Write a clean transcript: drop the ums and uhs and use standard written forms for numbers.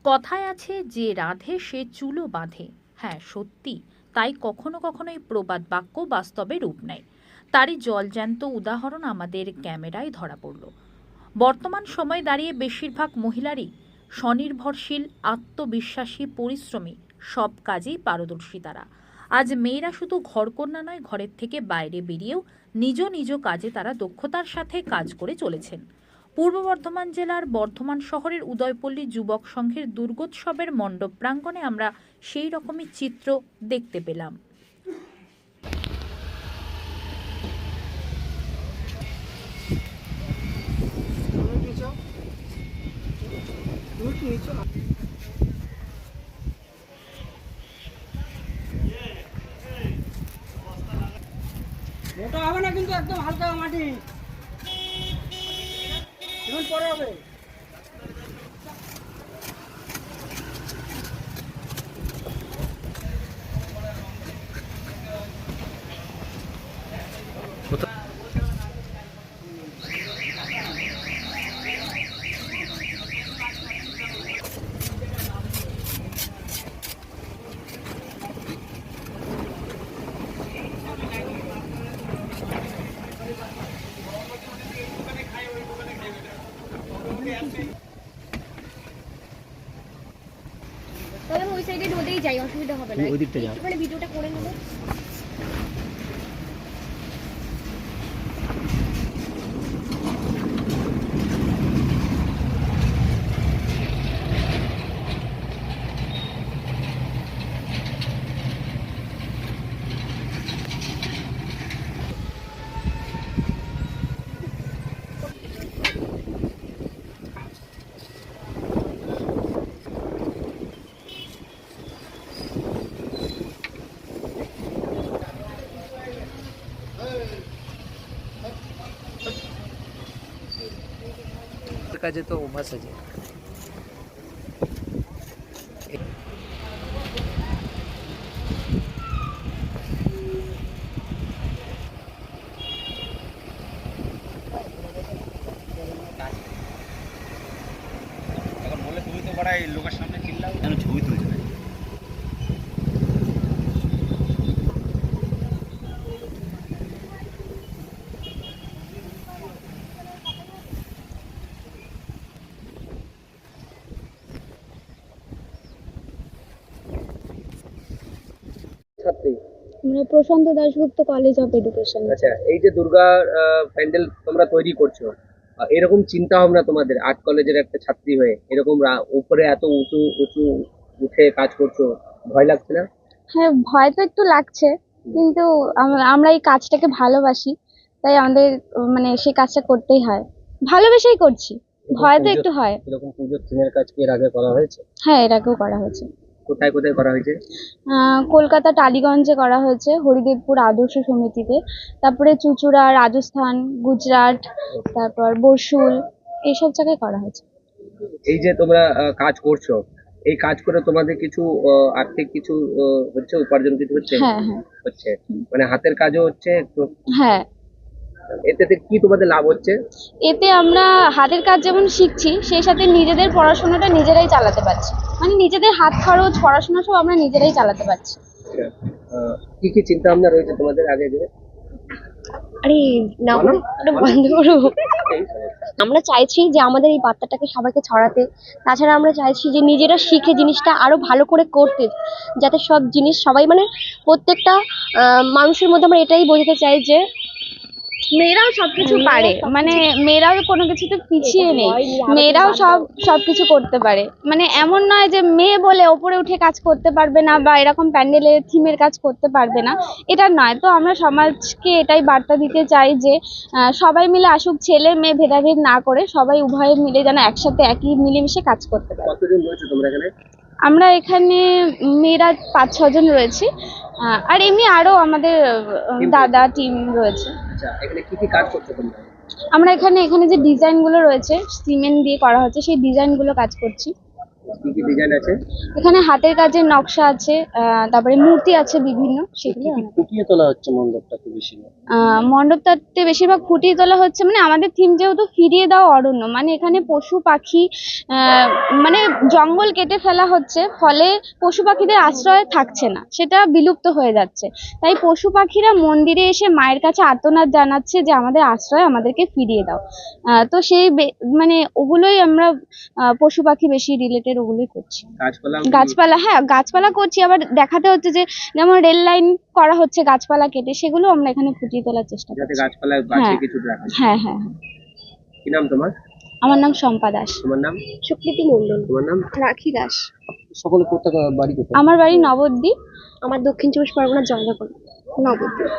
কথায় আছে যে রাধে সে চুলো বাঁধে। হ্যাঁ, সত্যি তাই কখনো কখনো এই প্রবাদ বাক্য বাস্তবে রূপ নেয়। তারই জলজ্যান্ত উদাহরণ আমাদের ক্যামেরায় ধরা পড়ল। বর্তমান সময়ে দাঁড়িয়ে বেশিরভাগ মহিলারই স্বনির্ভরশীল, আত্মবিশ্বাসী, পরিশ্রমী, সব কাজেই পারদর্শী তারা। আজ মেয়েরা শুধু ঘরকন্যা নয়, ঘরের থেকে বাইরে বেরিয়েও নিজ নিজ কাজে তারা দক্ষতার সাথে কাজ করে চলেছেন। পূর্ব বর্ধমান জেলার বর্ধমান শহরের উদয়পল্লী যুবক সংঘের দুর্গোৎসবের মণ্ডপ প্রাঙ্গণে আমরা সেই রকমই চিত্র দেখতে পেলাম। মোটা হবে না কিন্তু একদম হালকা মাটি এখন পরে হবে। তাহলে আমি ওই সাইডে রোদেই যাই, অসুবিধা হবে না। ওই দিকটা যাও। একটুখানি ভিডিওটা করে নেবো। কাজে তো অভ্যাস আছে। এখন বললে তুমি তো বড়াই লোকের সামনে চিল্লাও কেন, ছবি তুলছে না। ছাত্রী। মানে প্রশান্ত দাশগুপ্ত কলেজ অফ এডুকেশন। আচ্ছা, এই যে দুর্গা প্যান্ডেল তোমরা তৈরি করছো, এরকম চিন্তা ভাবনা তোমাদের আর্ট কলেজের একটা ছাত্রী হয়ে এরকম উপরে এত উঁচু উঁচু উঠে কাজ করছো, ভয় লাগছে না? হ্যাঁ, ভয় তো একটু লাগছে, কিন্তু আমরা এই কাজটাকে ভালোবাসি, তাই আমাদের মানে সেই কাজটা করতেই হয়। ভালোবেসেই করছি, ভয় তো একটু হয়। এরকম পুজোর থিমের কাজ কি এর আগে করা হয়েছে? হ্যাঁ, এর আগেও করা হয়েছে। কোথায় কোথায় করা হয়েছে? কলকাতা টালিগঞ্জে করা হয়েছে, হরিদেবপুর আদর্শ সমিতিতে, তারপরে চুঁচুড়া, রাজস্থান, গুজরাট, তারপর বসুল, এইসব জায়গায় করা হয়েছে। এই যে তোমরা কাজ করছো, এই কাজ করে তোমাদের কিছু আর্থিক কিছু হচ্ছে, উপার্জন কিছু হচ্ছে? হ্যাঁ হ্যাঁ হচ্ছে, মানে হাতের কাজও হচ্ছে একটু। হ্যাঁ, এতে কি তোমাদের লাভ হচ্ছে? এতে আমরা হাতের কাজ যেমন শিখছি, সেই সাথে নিজেদের পড়াশোনাটা নিজেরাই চালাতে পারছি। মানে নিজেদের হাত খরচ, পড়াশোনা সব আমরা নিজেরাই চালাতে পারছি। কি কি চিন্তা ভাবনা রয়েছে তোমাদের আগে যে? আরে না, ওটা বন্ধ করো। আমরা চাইছি যে আমাদের এই বার্তাটাকে সবাইকে ছড়াতে। তাছাড়া আমরা চাইছি যে নিজেরা শিখে জিনিসটা আরো ভালো করে করতে, যাতে সব জিনিস সবাই মানে প্রত্যেকটা মানুষের মধ্যে আমরা এটাই বোঝাতে চাই যে মেয়েরাও সবকিছু পারে, মানে মেয়েরাও কোনো কিছুতে পিছিয়ে নেই, মেয়েরাও সবকিছু করতে পারে। মানে এমন নয় যে মেয়ে বলে ওপরে উঠে কাজ করতে পারবে না বা এরকম প্যান্ডেলের থিমের কাজ করতে পারবে না, এটা নয়। তো আমরা সমাজকে এটাই বার্তা দিতে চাই যে সবাই মিলে আসুক, ছেলে মেয়ে ভেদাভেদ না করে সবাই উভয়ে মিলে যেন একসাথে একই মিলেমিশে কাজ করতে পারে। কতজন রয়েছে তোমরা এখানে? আমরা এখানে মেয়েরা 5-6 জন রয়েছি, আর এমনি আরো আমাদের দাদা টিম রয়েছে। আচ্ছা, এখানে কি কি কাজ করছো তোমরা? আমরা এখানে যে ডিজাইন গুলো রয়েছে সিমেন্ট দিয়ে করা হচ্ছে, সেই ডিজাইন গুলো কাজ করছি। কি কি ডিজাইন আছে? এখানে হাতের কাজের নকশা আছে, তারপরে মূর্তি আছে বিভিন্ন, সেগুলো ফুটিয়ে তোলা হচ্ছে মণ্ডপটাকে বেশি? মণ্ডপটাতে বেশিরভাগ ফুটিয়ে তোলা হচ্ছে, মানে আমাদের থিম যেহেতু ফিরিয়ে দাও অরণ্য, মানে এখানে পশু পাখি মানে জঙ্গল কেটে ফেলা হচ্ছে, ফলে পশু পাখিদের আশ্রয় থাকছে না, সেটা বিলুপ্ত হয়ে যাচ্ছে। তাই পশু পাখিরা মন্দিরে এসে মায়ের কাছে আর্তনাদ জানাচ্ছে যে আমাদের আশ্রয় আমাদেরকে ফিরিয়ে দাও। তো সেই মানে ওগুলোই আমরা পশু পাখি বেশি রিলেটেড ওগুলোই করছি। গাছপালা, হ্যাঁ গাছপালা করছি, আবার দেখাতে হচ্ছে যে যেমন রেল লাইন করা হচ্ছে গাছপালা কেটে, সেগুলো আমরা এখানে ফুটিয়ে তোলার চেষ্টা যাতে করছি। গাছপালা বাঁচিয়ে কিছু রাখা যায়। হ্যাঁ হ্যাঁ। কি নাম তোমার? আমার নাম শম্পা দাস। তোমার নাম? সুকৃতি মণ্ডল। তোমার নাম? রাখি দাস। সকলে কোথায় বাড়ি কোথায়? আমার বাড়ি নবদ্বীপ। আমার দক্ষিণ চব্বিশ পরগনা জয়নগর নবদ্বীপ।